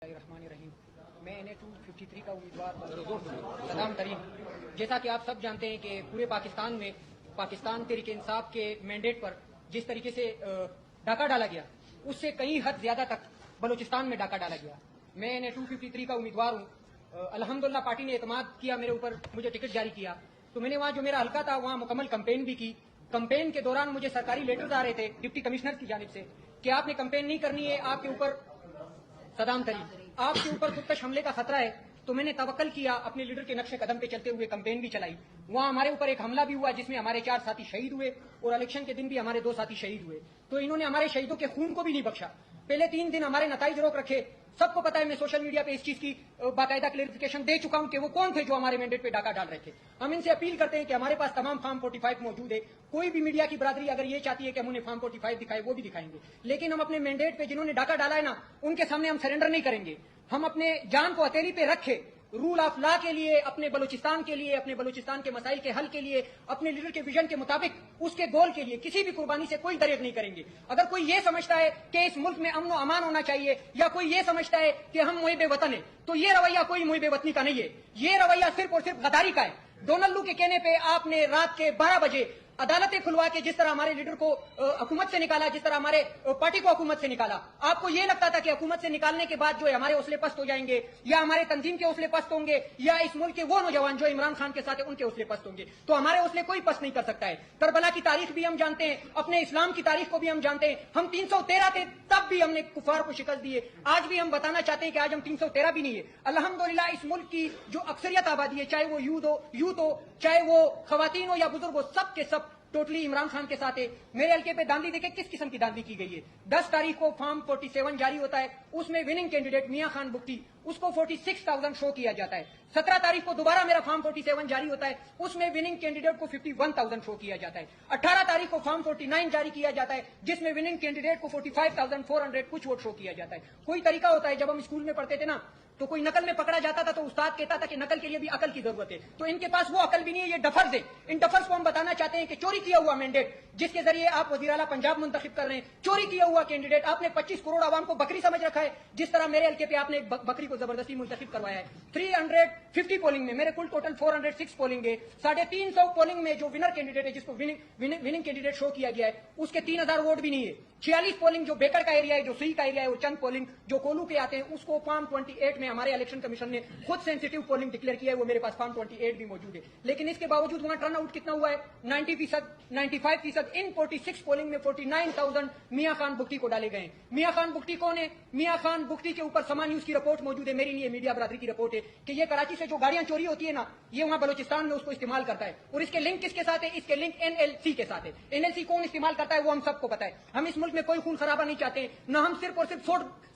الرحمن الرحیم میں NA-253 کا امیدوار صدام ترین. جیسا کہ آپ سب جانتے ہیں کہ پورے پاکستان میں پاکستان تحریک انصاف کے مینڈیٹ پر جس طریقے سے ڈاکہ ڈالا گیا اس سے کئی حد زیادہ تک بلوچستان میں ڈاکہ ڈالا گیا. میں NA-253 کا امیدوار ہوں. الحمدللہ پارٹی نے اعتماد کیا میرے اوپر, مجھے ٹکٹ جاری کیا, تو میں نے وہاں جو میرا حلقہ تھا وہاں مکمل کمپین بھی کی. کمپین کے دوران مجھے سرکاری لیٹرز آ رہے تھے ڈپٹی کمشنر کی جانب سے کہ آپ نے کمپین نہیں کرنی ہے, آپ کے اوپر صدام ترین آپ کے اوپر خودکش حملے کا خطرہ ہے. تو میں نے توکل کیا, اپنے لیڈر کے نقش قدم پہ چلتے ہوئے کمپین بھی چلائی. وہاں ہمارے اوپر ایک حملہ بھی ہوا جس میں ہمارے 4 ساتھی شہید ہوئے اور الیکشن کے دن بھی ہمارے 2 ساتھی شہید ہوئے. تو انہوں نے ہمارے شہیدوں کے خون کو بھی نہیں بخشا. پہلے 3 دن ہمارے نتائج روک رکھے. سب کو پتا ہے, میں سوشل میڈیا پہ اس چیز کی باقاعدہ کلیئرفیکیشن دے چکا ہوں کہ وہ کون تھے جو ہمارے مینڈیٹ پہ ڈاکہ ڈال رہے تھے. ہم ان سے اپیل کرتے ہیں کہ ہمارے پاس تمام فارم 45 موجود ہے. کوئی بھی میڈیا کی برادری اگر یہ چاہتی ہے کہ ہم انہیں فارم 45 دکھائے وہ بھی دکھائیں گے, لیکن ہم اپنے مینڈیٹ پہ جنہوں نے ڈاکہ ڈالا ہے نا ان کے سامنے ہم سرنڈر نہیں کریں گے. ہم اپنے جان کو ہتھیلی پہ رکھے رول آف لا کے لیے, اپنے بلوچستان کے لیے, اپنے بلوچستان کے مسائل کے حل کے لیے, اپنے لیڈر کے ویژن کے مطابق اس کے گول کے لیے کسی بھی قربانی سے کوئی دریغ نہیں کریں گے. اگر کوئی یہ سمجھتا ہے کہ اس ملک میں امن و امان ہونا چاہیے یا کوئی یہ سمجھتا ہے کہ ہم محب وطن ہیں, تو یہ رویہ کوئی محب وطنی کا نہیں ہے. یہ رویہ صرف اور صرف غداری کا ہے. ڈونلڈ لو کے کہنے پہ آپ نے رات کے 12 بجے عدالتیں کھلوا کے جس طرح ہمارے لیڈر کو حکومت سے نکالا, جس طرح ہمارے پارٹی کو حکومت سے نکالا, آپ کو یہ لگتا تھا کہ حکومت سے نکالنے کے بعد جو ہے ہمارے حوصلے پست ہو جائیں گے یا ہمارے تنظیم کے حوصلے پست ہوں گے یا اس ملک کے وہ نوجوان جو عمران خان کے ساتھ ہیں ان کے حوصلے پست ہوں گے. تو ہمارے حوصلے کوئی پست نہیں کر سکتا ہے. کربلا کی تاریخ بھی ہم جانتے ہیں, اپنے اسلام کی تاریخ کو بھی ہم جانتے ہیں. ہم 313 تھے تب بھی ہم نے کفار کو شکست دی ہے. آج بھی ہم بتانا چاہتے ہیں کہ آج ہم 313 بھی نہیں ہے. الحمدللہ اس ملک کی جو اکثریت آبادی ہے, چاہے وہ یوتھ ہو چاہے وہ خواتین ہو یا بزرگ ہو, سب کے سب ٹوٹلی عمران خان کے ساتھ ہے. میرے حلقے پہ داندلی دیکھیں کس قسم کی داندلی کی گئی ہے. 10 تاریخ کو فارم 47 جاری ہوتا ہے, اس میں وننگ کینڈیڈیٹ میاں خان بگٹی اس کو 46,000 شو کیا جاتا ہے. 17 تاریخ کو دوبارہ میرا فارم 47 جاری ہوتا ہے, اس میں وننگ کینڈیڈیٹ کو 51,000 شو کیا جاتا ہے. 18 تاریخ کو فارم 49 جاری کیا جاتا ہے جس میں وننگ کینڈیڈیٹ کو 45,400 کچھ ووٹ شو کیا جاتا ہے. کوئی طریقہ ہوتا ہے, جب ہم اسکول میں پڑھتے تھے نا تو کوئی نقل میں پکڑا جاتا تھا تو استاد کہتا تھا کہ نقل کے لیے بھی عقل کی ضرورت ہے. تو ان کے پاس وہ عقل بھی نہیں ہے, یہ ڈفرز ہے. ان ڈفرز کو ہم بتانا چاہتے ہیں کہ چوری کیا ہوا مینڈیٹ جس کے ذریعے آپ وزیر اعلیٰ پنجاب منتخب کر رہے ہیں, چوری کیا ہوا کینڈیڈیٹ. آپ نے 25 کروڑ عوام کو بکری سمجھ رکھا ہے, جس طرح میرے حلقے پہ آپ نے بکری کو زبردستی منتخب کروایا ہے. 350 پولنگ میں میرے کل ٹوٹل 406 پولنگ ہے. 350 پولنگ میں جو ونر کینڈیڈیٹ ہے, جس کو وننگ کینڈیڈیٹ شو کیا گیا ہے, اس کے 3,000 ووٹ بھی نہیں ہے. 46 پولنگ جو بیکر کا ایریا ہے, جو سی کا ایریا ہے, وہ چند پولنگ جو کولو کے آتے ہیں, اس کو فارم 28 میں ہمارے الیکشن کمیشن نے خود سینسیٹیو پولنگ ڈکلیئر کیا ہے, وہ میرے پاس فارم 28 بھی موجود ہے. لیکن اس کے باوجود وہاں ٹرن آؤٹ کتنا ہوا ہے, 95%. ان 46 پولنگ میں 49,000 میاں خان بگٹی کو ڈالے گئے ہیں. میاں خان بگٹی کون ہے؟ میاں خان بگٹی کے اوپر سما نیوز کی رپورٹ موجود ہے, میری نہیں ہے, میڈیا برادری کی رپورٹ ہے کہ یہ کراچی سے جو گاڑیاں چوری ہوتی ہے نا, یہ وہاں بلوچستان میں اس کو استعمال کرتا ہے. اور اس کے لنک کس کے ساتھ ہے؟ اس کے لنک NLC کے ساتھ ہے. NLC کون استعمال کرتا ہے وہ ہم سب کو پتا ہے. ہم اس ملک میں کوئی خون خرابہ نہیں چاہتے, نہ ہم صرف اور صرف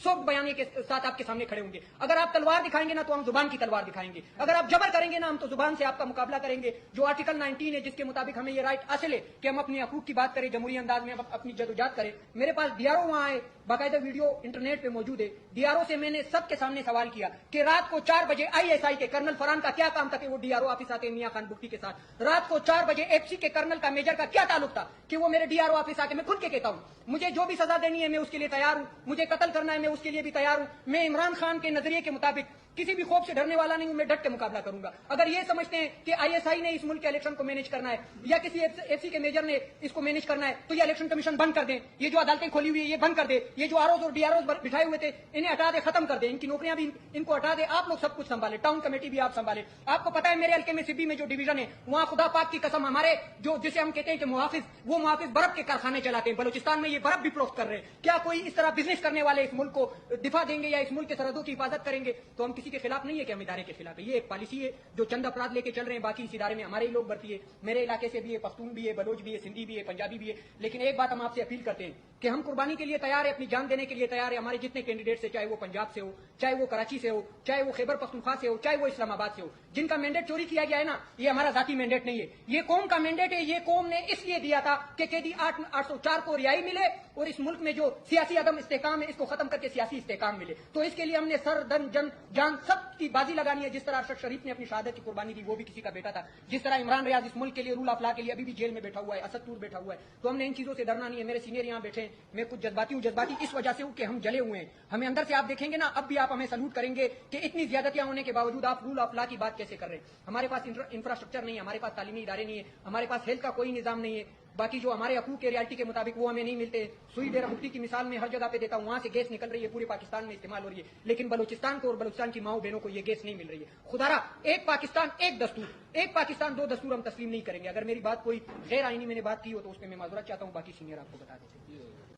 سوٹ بیانے کے ساتھ آپ کے سامنے کھڑے ہوں گے. اگر آپ تلوار دکھائیں گے نا تو ہم زبان کی تلوار دکھائیں گے. اگر آپ جبر کریں گے نا ہم تو زبان سے آپ کا مقابلہ کریں گے. جو آرٹیکل 19 ہے جس کے مطابق ہمیں یہ رائٹ حاصل ہے کہ ہم اپنے حقوق کی بات کریں, جمہوری انداز میں اپنی جدوجہد کریں. میرے پاس DRO وہاں ہے, باقاعدہ ویڈیو انٹرنیٹ پہ موجود ہے. DRO سے میں نے سب کے سامنے سوال کیا کہ رات کو 4 بجے ISI کے کرنل فرحان کا کیا کام تھا کہ وہ DRO آفس آتے میاں خان بگٹی کے ساتھ. رات کو 4 بجے FC کے کرنل کا میجر کا کیا تعلق تھا کہ وہ میرے DRO آفس آ کے, میں کھل کے کہتا ہوں مجھے جو بھی سزا دینی ہے میں اس کے لیے تیار ہوں, مجھے قتل کرنا ہے میں اس کے لیے بھی تیار ہوں. میں عمران خان کے نظریے کے مطابق کسی بھی خوف سے ڈرنے والا نہیں ہوں, میں ڈٹ کے مقابلہ کروں گا. اگر یہ سمجھتے ہیں کہ ISI نے اس ملک کے الیکشن کو مینیج کرنا ہے یا کسی FC کے میجر نے اس کو مینیج کرنا ہے تو یہ الیکشن کمیشن بند کر دیں, یہ جو عدالتیں کھولی ہوئی ہے یہ بند کر دے, یہ جو ROs اور DROs بٹھائے ہوئے تھے انہیں ہٹا دے, ختم کر دے, ان کی نوکریاں بھی ان کو ہٹا دے. آپ لوگ سب کچھ سنبھالے, ٹاؤن کمیٹی بھی آپ سنبھالے. آپ کو پتا ہے میرے حلقے میں سبی میں جو ڈویژن ہے وہاں خدا پاک کی قسم ہمارے جو جسے ہم کہتے ہیں کہ محافظ, وہ محافظ برف کے کارخانے چلاتے ہیں. بلوچستان میں یہ برف بھی فروخت کر رہے ہیں. کیا کوئی اس طرح بزنس کرنے والے اس ملک کو دفاع دیں گے یا اس ملک کے سرحدوں کی حفاظت کریں گے؟ تو ہم کسی کے خلاف نہیں ہے کہ ہم ادارے کے خلاف ہے. یہ ایک پالیسی ہے جو چند افراد لے کے چل رہے ہیں, باقی اس ادارے میں ہمارے ہی لوگ بھرتی ہے. میرے علاقے سے بھی ہے, پختون بھی ہے, بلوچ بھی ہے, سندھی بھی ہے, پنجابی بھی ہے. لیکن ایک بات ہم آپ سے اپیل کرتے ہیں کہ ہم قربانی کے لیے تیار ہیں, اپنی جان دینے کے لیے تیار ہیں. ہمارے جتنے کینڈیڈیٹس ہیں, چاہے وہ پنجاب سے ہو, چاہے وہ کراچی سے ہو, چاہے وہ خیبر پختونخوا سے ہو, چاہے وہ اسلام آباد سے ہو, جن کا مینڈیٹ چوری کیا گیا ہے نا, یہ ہمارا ذاتی مینڈیٹ نہیں ہے, یہ قوم کا مینڈیٹ ہے. یہ قوم نے اس لیے دیا تھا کہ قیدی 804 کو رہائی ملے اور اس ملک میں جو سیاسی عدم استحکام ہے اس کو ختم کر کے سیاسی استحکام ملے. تو اس کے لیے ہم نے سر جان سب کی بازی لگانی ہے. جس طرح ارشد شریف نے اپنی شہادت کی قربانی دی, وہ بھی کسی کا بیٹا تھا. جس طرح عمران ریاض اس ملک کے لیے رول آف لا کے لیے ابھی بھی جیل میں بیٹھا ہوا ہے, اسد طور بیٹھا ہوا ہے. تو ہم نے ان چیزوں سے ڈرنا نہیں ہے. میرے سینئر یہاں بیٹھے ہیں, میں کچھ جذباتی ہوں. جذباتی اس وجہ سے ہوں کہ ہم جلے ہوئے ہیں. ہمیں اندر سے آپ دیکھیں گے نا, اب بھی آپ ہمیں سلوٹ کریں گے کہ اتنی زیادتیاں ہونے کے باوجود آپ رول آف لا کی بات کیسے کر رہے ہیں. ہمارے پاس انفراسٹرکچر نہیں ہے, ہمارے پاس تعلیمی ادارے نہیں ہے, ہمارے پاس ہیلتھ کا کوئی نظام نہیں ہے. باقی جو ہمارے حقوق کے ریالٹی کے مطابق وہ ہمیں نہیں ملتے. سوئی ڈیرہ بھٹی کی مثال میں ہر جگہ پہ دیتا ہوں, وہاں سے گیس نکل رہی ہے, پورے پاکستان میں استعمال ہو رہی ہے, لیکن بلوچستان کو اور بلوچستان کی ماؤں بہنوں کو یہ گیس نہیں مل رہی ہے. خدارا ایک پاکستان ایک دستور, ایک پاکستان دو دستور ہم تسلیم نہیں کریں گے. اگر میری بات کوئی غیر آئینی میں نے بات کی ہو تو اس میں میں معذرت چاہتا ہوں, باقی سینئر آپ کو بتا دیتے ہیں.